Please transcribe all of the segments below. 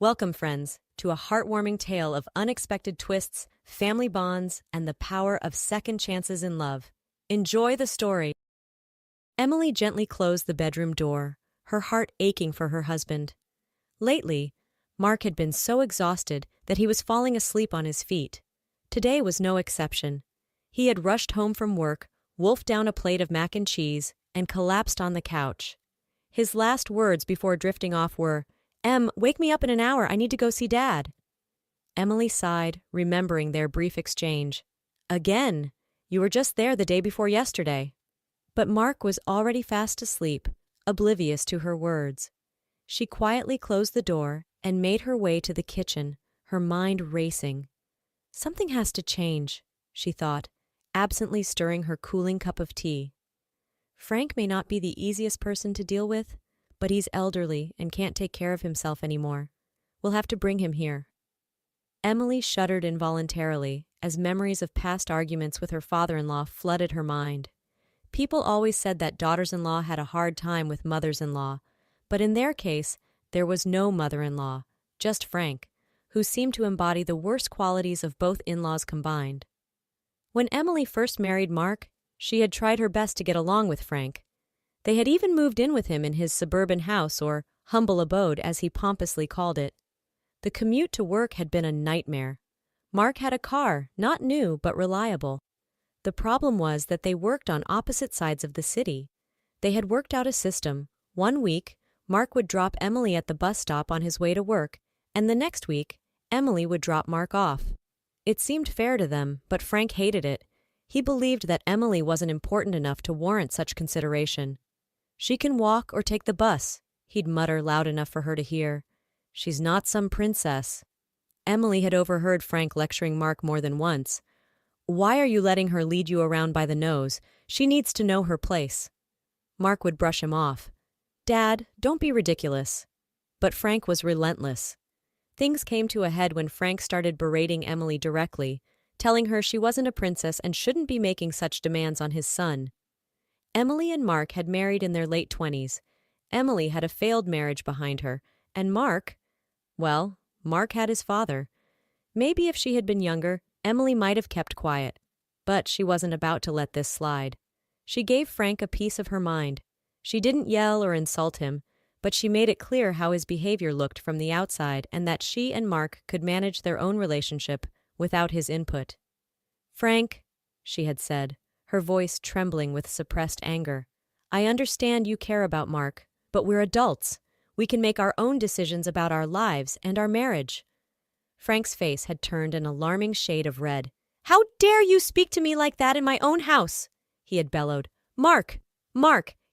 Welcome, friends, to a heartwarming tale of unexpected twists, family bonds, and the power of second chances in love. Enjoy the story. Emily gently closed the bedroom door, her heart aching for her husband. Lately, Mark had been so exhausted that he was falling asleep on his feet. Today was no exception. He had rushed home from work, wolfed down a plate of mac and cheese, and collapsed on the couch. His last words before drifting off were, "Em, wake me up in an hour, I need to go see Dad." Emily sighed, remembering their brief exchange. "Again? You were just there the day before yesterday." But Mark was already fast asleep, oblivious to her words. She quietly closed the door and made her way to the kitchen, her mind racing. Something has to change, she thought, absently stirring her cooling cup of tea. Frank may not be the easiest person to deal with, but he's elderly and can't take care of himself anymore. We'll have to bring him here. Emily shuddered involuntarily as memories of past arguments with her father-in-law flooded her mind. People always said that daughters-in-law had a hard time with mothers-in-law, but in their case, there was no mother-in-law, just Frank, who seemed to embody the worst qualities of both in-laws combined. When Emily first married Mark, she had tried her best to get along with Frank. They had even moved in with him in his suburban house, or humble abode as he pompously called it. The commute to work had been a nightmare. Mark had a car, not new but reliable. The problem was that they worked on opposite sides of the city. They had worked out a system. One week, Mark would drop Emily at the bus stop on his way to work, and the next week, Emily would drop Mark off. It seemed fair to them, but Frank hated it. He believed that Emily wasn't important enough to warrant such consideration. "She can walk or take the bus," he'd mutter loud enough for her to hear. "She's not some princess." Emily had overheard Frank lecturing Mark more than once. "Why are you letting her lead you around by the nose? She needs to know her place." Mark would brush him off. "Dad, don't be ridiculous." But Frank was relentless. Things came to a head when Frank started berating Emily directly, telling her she wasn't a princess and shouldn't be making such demands on his son. Emily and Mark had married in their late 20s. Emily had a failed marriage behind her, and Mark had his father. Maybe if she had been younger, Emily might have kept quiet. But she wasn't about to let this slide. She gave Frank a piece of her mind. She didn't yell or insult him, but she made it clear how his behavior looked from the outside and that she and Mark could manage their own relationship without his input. "Frank," she had said, her voice trembling with suppressed anger, "I understand you care about Mark, but we're adults. We can make our own decisions about our lives and our marriage." Frank's face had turned an alarming shade of red. "How dare you speak to me like that in my own house?" he had bellowed. Mark,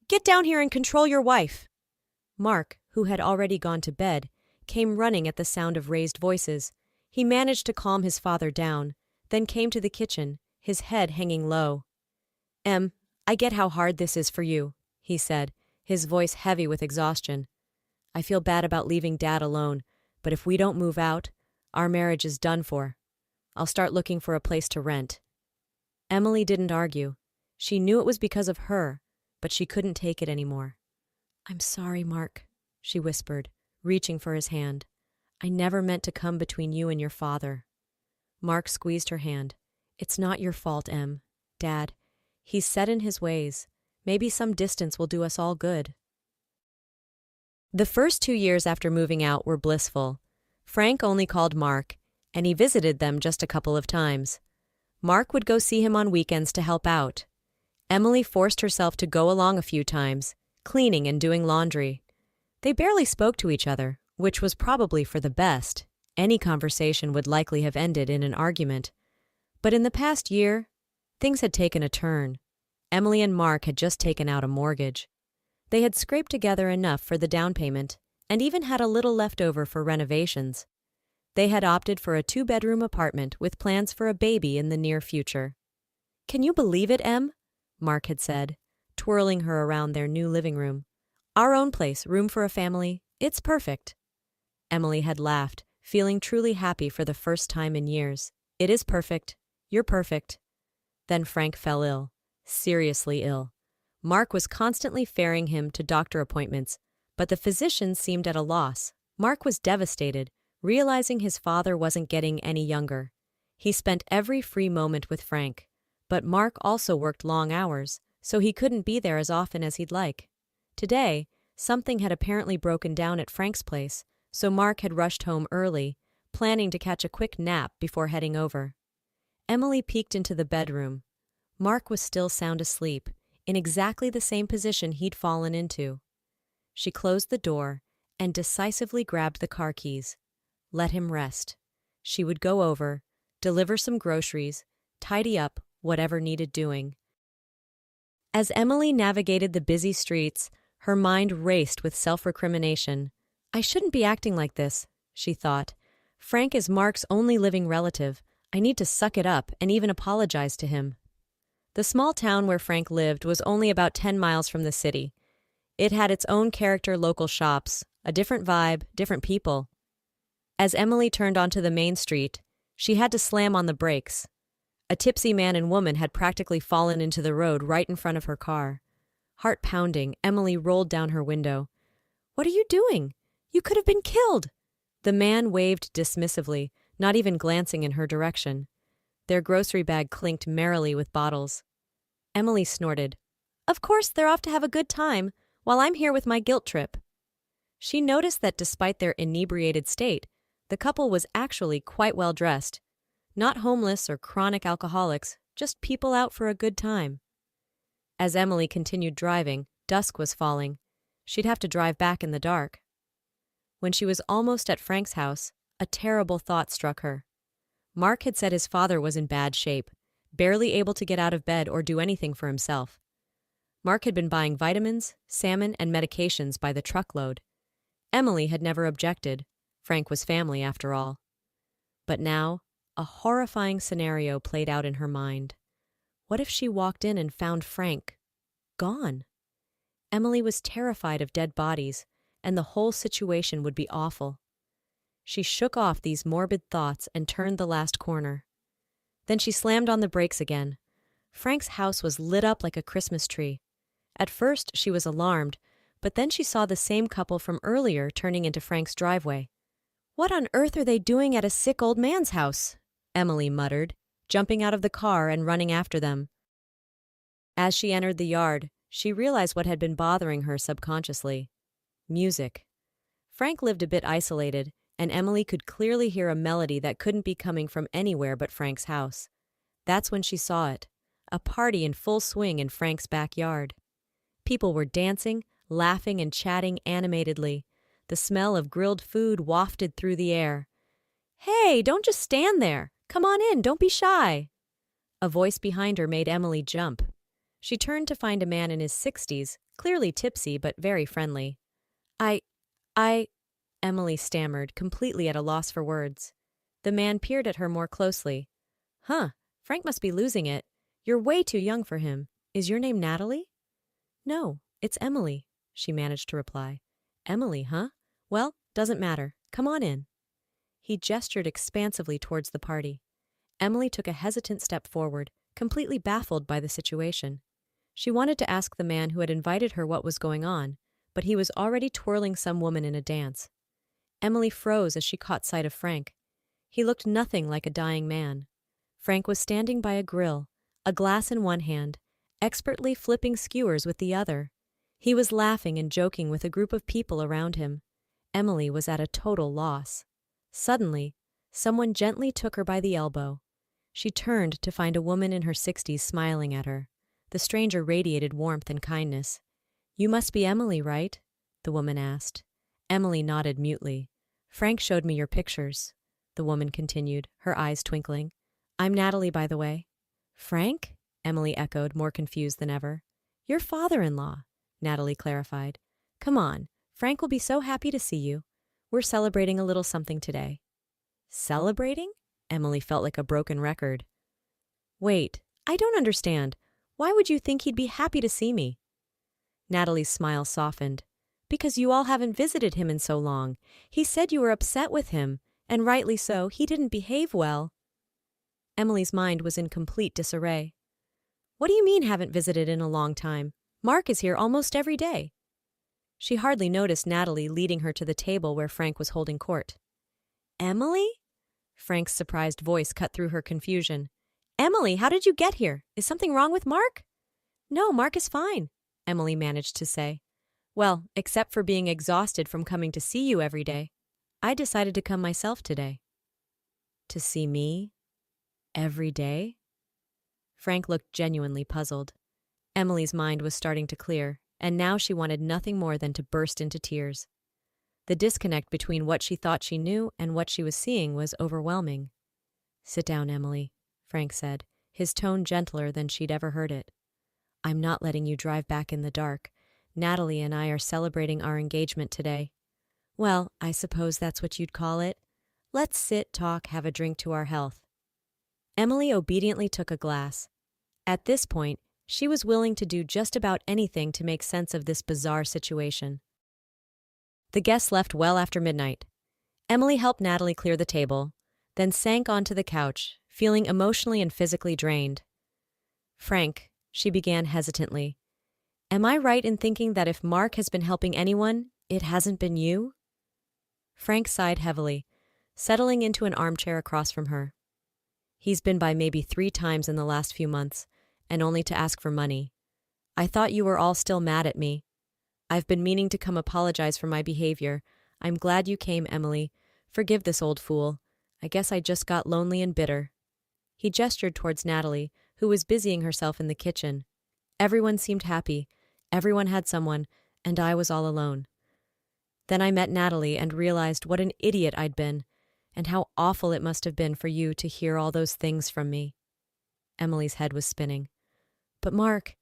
get down here and control your wife." Mark, who had already gone to bed, came running at the sound of raised voices. He managed to calm his father down, then came to the kitchen, his head hanging low. "Em, I get how hard this is for you," he said, his voice heavy with exhaustion. "I feel bad about leaving Dad alone, but if we don't move out, our marriage is done for. I'll start looking for a place to rent." Emily didn't argue. She knew it was because of her, but she couldn't take it anymore. "I'm sorry, Mark," she whispered, reaching for his hand. "I never meant to come between you and your father." Mark squeezed her hand. "It's not your fault, Em. Dad, he's set in his ways. Maybe some distance will do us all good." The first 2 years after moving out were blissful. Frank only called Mark, and he visited them just a couple of times. Mark would go see him on weekends to help out. Emily forced herself to go along a few times, cleaning and doing laundry. They barely spoke to each other, which was probably for the best. Any conversation would likely have ended in an argument. But in the past year, things had taken a turn. Emily and Mark had just taken out a mortgage. They had scraped together enough for the down payment, and even had a little left over for renovations. They had opted for a 2-bedroom apartment with plans for a baby in the near future. "Can you believe it, Em?" Mark had said, twirling her around their new living room. "Our own place, room for a family. It's perfect." Emily had laughed, feeling truly happy for the first time in years. "It is perfect. You're perfect." Then Frank fell ill, seriously ill. Mark was constantly ferrying him to doctor appointments, but the physicians seemed at a loss. Mark was devastated, realizing his father wasn't getting any younger. He spent every free moment with Frank, but Mark also worked long hours, so he couldn't be there as often as he'd like. Today, something had apparently broken down at Frank's place, so Mark had rushed home early, planning to catch a quick nap before heading over. Emily peeked into the bedroom. Mark was still sound asleep, in exactly the same position he'd fallen into. She closed the door and decisively grabbed the car keys. Let him rest. She would go over, deliver some groceries, tidy up whatever needed doing. As Emily navigated the busy streets, her mind raced with self-recrimination. I shouldn't be acting like this, she thought. Frank is Mark's only living relative. I need to suck it up and even apologize to him. The small town where Frank lived was only about 10 miles from the city. It had its own character local shops, a different vibe, different people. As Emily turned onto the main street, she had to slam on the brakes. A tipsy man and woman had practically fallen into the road right in front of her car. Heart pounding, Emily rolled down her window. What are you doing? You could have been killed. The man waved dismissively, not even glancing in her direction. Their grocery bag clinked merrily with bottles. Emily snorted. Of course, they're off to have a good time, while I'm here with my guilt trip. She noticed that despite their inebriated state, the couple was actually quite well dressed. Not homeless or chronic alcoholics, just people out for a good time. As Emily continued driving, dusk was falling. She'd have to drive back in the dark. When she was almost at Frank's house, a terrible thought struck her. Mark had said his father was in bad shape, barely able to get out of bed or do anything for himself. Mark had been buying vitamins, salmon, and medications by the truckload. Emily had never objected. Frank was family, after all. But now, a horrifying scenario played out in her mind. What if she walked in and found Frank gone? Emily was terrified of dead bodies, and the whole situation would be awful. She shook off these morbid thoughts and turned the last corner. Then she slammed on the brakes again. Frank's house was lit up like a Christmas tree. At first, she was alarmed, but then she saw the same couple from earlier turning into Frank's driveway. What on earth are they doing at a sick old man's house? Emily muttered, jumping out of the car and running after them. As she entered the yard, she realized what had been bothering her subconsciously. Music. Frank lived a bit isolated, and Emily could clearly hear a melody that couldn't be coming from anywhere but Frank's house. That's when she saw it, a party in full swing in Frank's backyard. People were dancing, laughing, and chatting animatedly. The smell of grilled food wafted through the air. Hey, don't just stand there. Come on in, don't be shy. A voice behind her made Emily jump. She turned to find a man in his 60s, clearly tipsy but very friendly. Emily stammered, completely at a loss for words. The man peered at her more closely. Huh, Frank must be losing it. You're way too young for him. Is your name Natalie? No, it's Emily, she managed to reply. Emily, huh? Well, doesn't matter. Come on in. He gestured expansively towards the party. Emily took a hesitant step forward, completely baffled by the situation. She wanted to ask the man who had invited her what was going on, but he was already twirling some woman in a dance. Emily froze as she caught sight of Frank. He looked nothing like a dying man. Frank was standing by a grill, a glass in one hand, expertly flipping skewers with the other. He was laughing and joking with a group of people around him. Emily was at a total loss. Suddenly, someone gently took her by the elbow. She turned to find a woman in her 60s smiling at her. The stranger radiated warmth and kindness. You must be Emily, right? The woman asked. Emily nodded mutely. Frank showed me your pictures, the woman continued, her eyes twinkling. I'm Natalie, by the way. Frank? Emily echoed, more confused than ever. Your father-in-law, Natalie clarified. Come on, Frank will be so happy to see you. We're celebrating a little something today. Celebrating? Emily felt like a broken record. Wait, I don't understand. Why would you think he'd be happy to see me? Natalie's smile softened. Because you all haven't visited him in so long. He said you were upset with him, and rightly so, he didn't behave well. Emily's mind was in complete disarray. What do you mean haven't visited in a long time? Mark is here almost every day. She hardly noticed Natalie leading her to the table where Frank was holding court. Emily? Frank's surprised voice cut through her confusion. Emily, how did you get here? Is something wrong with Mark? No, Mark is fine, Emily managed to say. Well, except for being exhausted from coming to see you every day. I decided to come myself today. To see me? Every day? Frank looked genuinely puzzled. Emily's mind was starting to clear, and now she wanted nothing more than to burst into tears. The disconnect between what she thought she knew and what she was seeing was overwhelming. Sit down, Emily, Frank said, his tone gentler than she'd ever heard it. I'm not letting you drive back in the dark. Natalie and I are celebrating our engagement today. Well, I suppose that's what you'd call it. Let's sit, talk, have a drink to our health. Emily obediently took a glass. At this point, she was willing to do just about anything to make sense of this bizarre situation. The guests left well after midnight. Emily helped Natalie clear the table, then sank onto the couch, feeling emotionally and physically drained. Frank, she began hesitantly, am I right in thinking that if Mark has been helping anyone, it hasn't been you? Frank sighed heavily, settling into an armchair across from her. He's been by maybe 3 times in the last few months, and only to ask for money. I thought you were all still mad at me. I've been meaning to come apologize for my behavior. I'm glad you came, Emily. Forgive this old fool. I guess I just got lonely and bitter. He gestured towards Natalie, who was busying herself in the kitchen. Everyone seemed happy. Everyone had someone, and I was all alone. Then I met Natalie and realized what an idiot I'd been, and how awful it must have been for you to hear all those things from me. Emily's head was spinning. But Mark,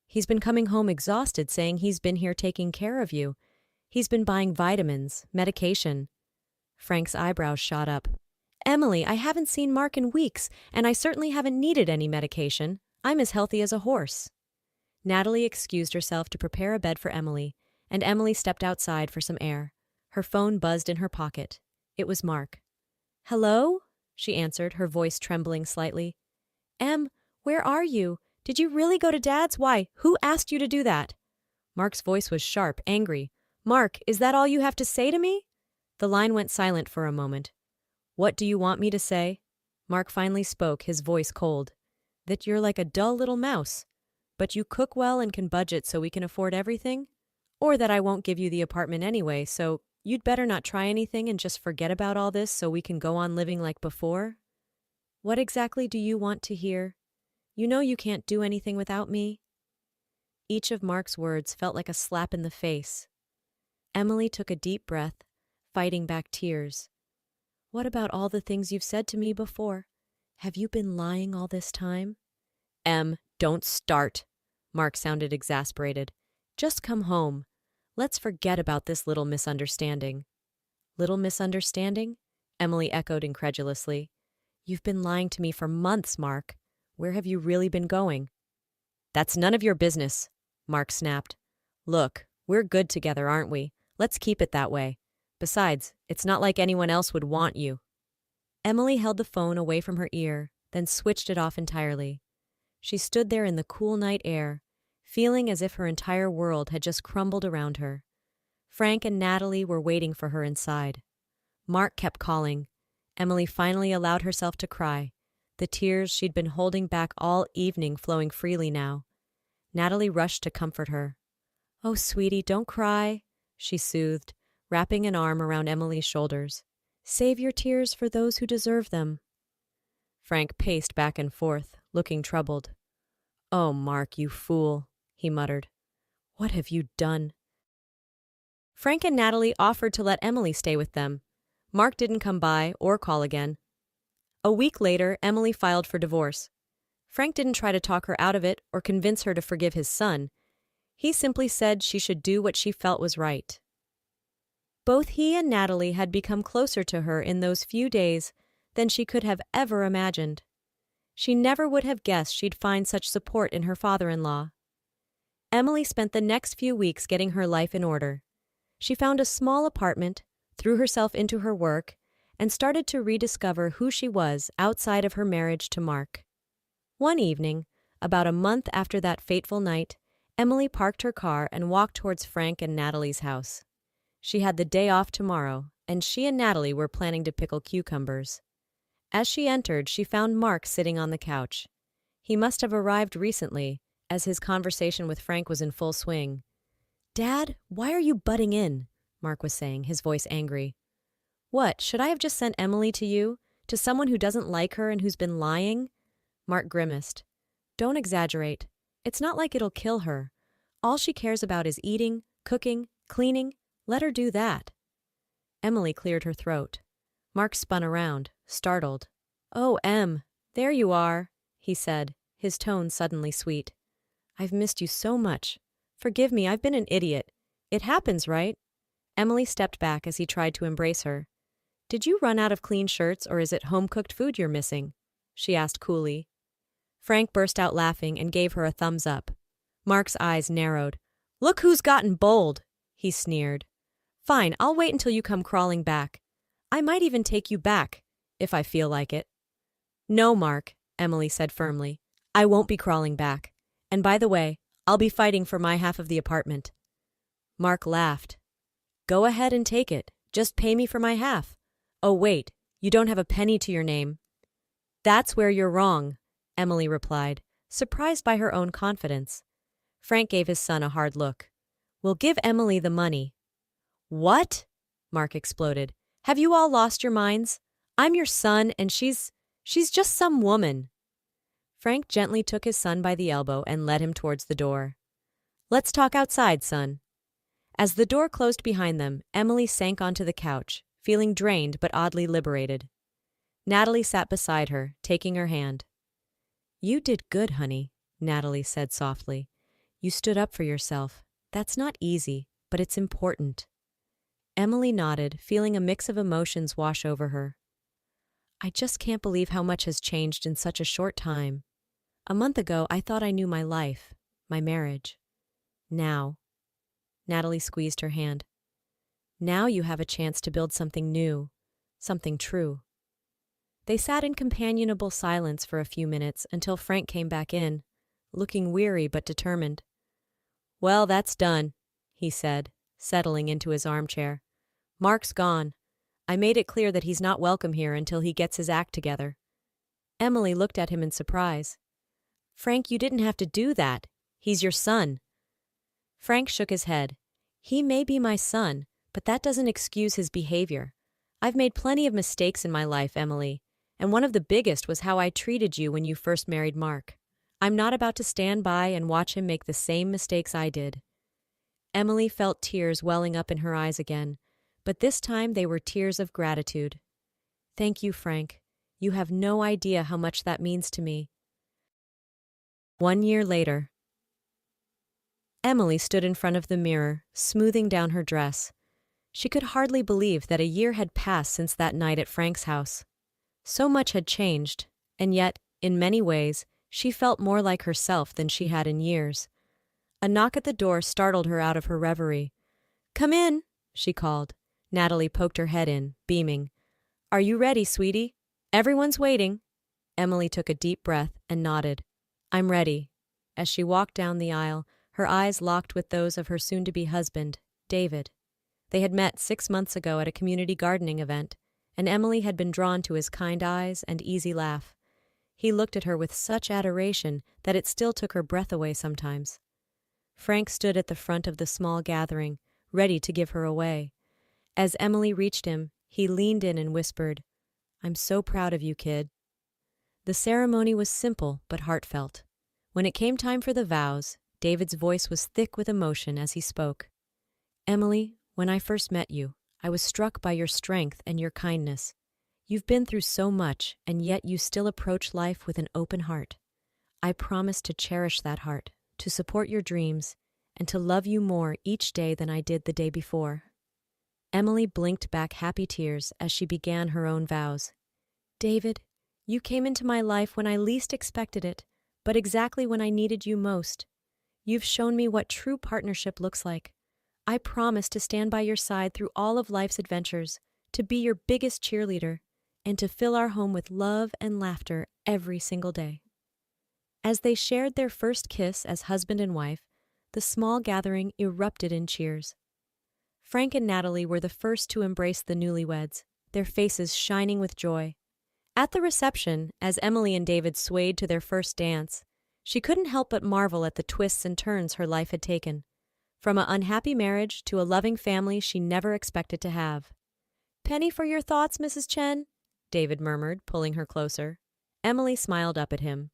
he's been coming home exhausted, saying he's been here taking care of you. He's been buying vitamins, medication. Frank's eyebrows shot up. Emily, I haven't seen Mark in weeks, and I certainly haven't needed any medication. I'm as healthy as a horse. Natalie excused herself to prepare a bed for Emily, and Emily stepped outside for some air. Her phone buzzed in her pocket. It was Mark. Hello? She answered, her voice trembling slightly. Em, where are you? Did you really go to Dad's? Why? Who asked you to do that? Mark's voice was sharp, angry. Mark, is that all you have to say to me? The line went silent for a moment. What do you want me to say? Mark finally spoke, his voice cold. That you're like a dull little mouse. But you cook well and can budget so we can afford everything? Or that I won't give you the apartment anyway, so you'd better not try anything and just forget about all this so we can go on living like before? What exactly do you want to hear? You know you can't do anything without me. Each of Mark's words felt like a slap in the face. Emily took a deep breath, fighting back tears. What about all the things you've said to me before? Have you been lying all this time? Em, don't start. Mark sounded exasperated. Just come home. Let's forget about this little misunderstanding. Little misunderstanding? Emily echoed incredulously. You've been lying to me for months, Mark. Where have you really been going? That's none of your business, Mark snapped. Look, we're good together, aren't we? Let's keep it that way. Besides, it's not like anyone else would want you. Emily held the phone away from her ear, then switched it off entirely. She stood there in the cool night air, feeling as if her entire world had just crumbled around her. Frank and Natalie were waiting for her inside. Mark kept calling. Emily finally allowed herself to cry, the tears she'd been holding back all evening flowing freely now. Natalie rushed to comfort her. Oh, sweetie, don't cry, she soothed, wrapping an arm around Emily's shoulders. Save your tears for those who deserve them. Frank paced back and forth, looking troubled. Oh, Mark, you fool, he muttered. What have you done? Frank and Natalie offered to let Emily stay with them. Mark didn't come by or call again. A week later, Emily filed for divorce. Frank didn't try to talk her out of it or convince her to forgive his son. He simply said she should do what she felt was right. Both he and Natalie had become closer to her in those few days than she could have ever imagined. She never would have guessed she'd find such support in her father-in-law. Emily spent the next few weeks getting her life in order. She found a small apartment, threw herself into her work, and started to rediscover who she was outside of her marriage to Mark. One evening, about a month after that fateful night, Emily parked her car and walked towards Frank and Natalie's house. She had the day off tomorrow, and she and Natalie were planning to pickle cucumbers. As she entered, she found Mark sitting on the couch. He must have arrived recently, as his conversation with Frank was in full swing. "Dad, why are you butting in?" Mark was saying, his voice angry. "What, should I have just sent Emily to you? To someone who doesn't like her and who's been lying?" Mark grimaced. "Don't exaggerate. It's not like it'll kill her. All she cares about is eating, cooking, cleaning. Let her do that." Emily cleared her throat. Mark spun around, startled. "Oh, Em, there you are," he said, his tone suddenly sweet. "I've missed you so much. Forgive me, I've been an idiot. It happens, right?" Emily stepped back as he tried to embrace her. "Did you run out of clean shirts, or is it home-cooked food you're missing?" she asked coolly. Frank burst out laughing and gave her a thumbs up. Mark's eyes narrowed. "Look who's gotten bold," he sneered. "Fine, I'll wait until you come crawling back. I might even take you back, if I feel like it." "No, Mark," Emily said firmly. "I won't be crawling back. And by the way, I'll be fighting for my half of the apartment." Mark laughed. "Go ahead and take it. Just pay me for my half. Oh, wait, you don't have a penny to your name." "That's where you're wrong," Emily replied, surprised by her own confidence. Frank gave his son a hard look. "We'll give Emily the money." "What?" Mark exploded. "Have you all lost your minds? I'm your son, and she's just some woman." Frank gently took his son by the elbow and led him towards the door. "Let's talk outside, son." As the door closed behind them, Emily sank onto the couch, feeling drained but oddly liberated. Natalie sat beside her, taking her hand. "You did good, honey," Natalie said softly. "You stood up for yourself. That's not easy, but it's important." Emily nodded, feeling a mix of emotions wash over her. "I just can't believe how much has changed in such a short time. A month ago, I thought I knew my life, my marriage. Now," Natalie squeezed her hand, "now you have a chance to build something new, something true." They sat in companionable silence for a few minutes until Frank came back in, looking weary but determined. "Well, that's done," he said, settling into his armchair. "Mark's gone. I made it clear that he's not welcome here until he gets his act together." Emily looked at him in surprise. "Frank, you didn't have to do that. He's your son." Frank shook his head. "He may be my son, but that doesn't excuse his behavior. I've made plenty of mistakes in my life, Emily, and one of the biggest was how I treated you when you first married Mark. I'm not about to stand by and watch him make the same mistakes I did." Emily felt tears welling up in her eyes again, but this time they were tears of gratitude. "Thank you, Frank. You have no idea how much that means to me." 1 year later. Emily stood in front of the mirror, smoothing down her dress. She could hardly believe that a year had passed since that night at Frank's house. So much had changed, and yet, in many ways, she felt more like herself than she had in years. A knock at the door startled her out of her reverie. "Come in," she called. Natalie poked her head in, beaming. "Are you ready, sweetie? Everyone's waiting." Emily took a deep breath and nodded. "I'm ready." As she walked down the aisle, her eyes locked with those of her soon-to-be husband, David. They had met 6 months ago at a community gardening event, and Emily had been drawn to his kind eyes and easy laugh. He looked at her with such adoration that it still took her breath away sometimes. Frank stood at the front of the small gathering, ready to give her away. As Emily reached him, he leaned in and whispered, "I'm so proud of you, kid." The ceremony was simple but heartfelt. When it came time for the vows, David's voice was thick with emotion as he spoke. "Emily, when I first met you, I was struck by your strength and your kindness. You've been through so much, and yet you still approach life with an open heart. I promise to cherish that heart, to support your dreams, and to love you more each day than I did the day before." Emily blinked back happy tears as she began her own vows. "David, you came into my life when I least expected it, but exactly when I needed you most. You've shown me what true partnership looks like. I promise to stand by your side through all of life's adventures, to be your biggest cheerleader, and to fill our home with love and laughter every single day." As they shared their first kiss as husband and wife, the small gathering erupted in cheers. Frank and Natalie were the first to embrace the newlyweds, their faces shining with joy. At the reception, as Emily and David swayed to their first dance, she couldn't help but marvel at the twists and turns her life had taken. From an unhappy marriage to a loving family she never expected to have. "Penny for your thoughts, Mrs. Chen," David murmured, pulling her closer. Emily smiled up at him.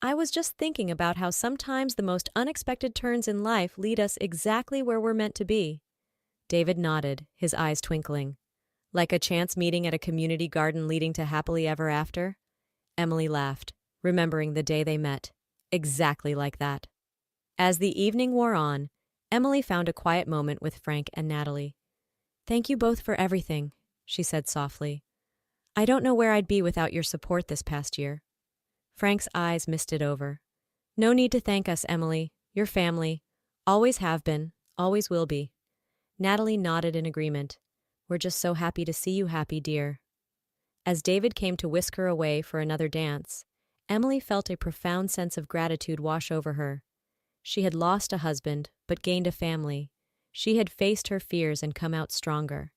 "I was just thinking about how sometimes the most unexpected turns in life lead us exactly where we're meant to be." David nodded, his eyes twinkling. "Like a chance meeting at a community garden leading to happily ever after?" Emily laughed, remembering the day they met. Exactly like that. As the evening wore on, Emily found a quiet moment with Frank and Natalie. "Thank you both for everything," she said softly. "I don't know where I'd be without your support this past year." Frank's eyes misted over. "No need to thank us, Emily. Your family. Always have been, always will be." Natalie nodded in agreement. "We're just so happy to see you happy, dear." As David came to whisk her away for another dance, Emily felt a profound sense of gratitude wash over her. She had lost a husband, but gained a family. She had faced her fears and come out stronger.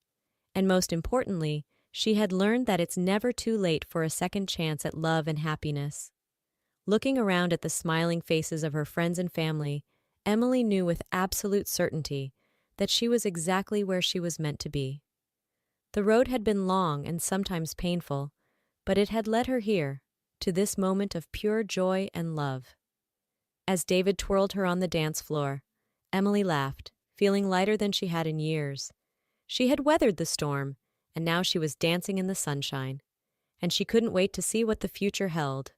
And most importantly, she had learned that it's never too late for a second chance at love and happiness. Looking around at the smiling faces of her friends and family, Emily knew with absolute certainty that she was exactly where she was meant to be. The road had been long and sometimes painful, but it had led her here, to this moment of pure joy and love. As David twirled her on the dance floor, Emily laughed, feeling lighter than she had in years. She had weathered the storm, and now she was dancing in the sunshine, and she couldn't wait to see what the future held.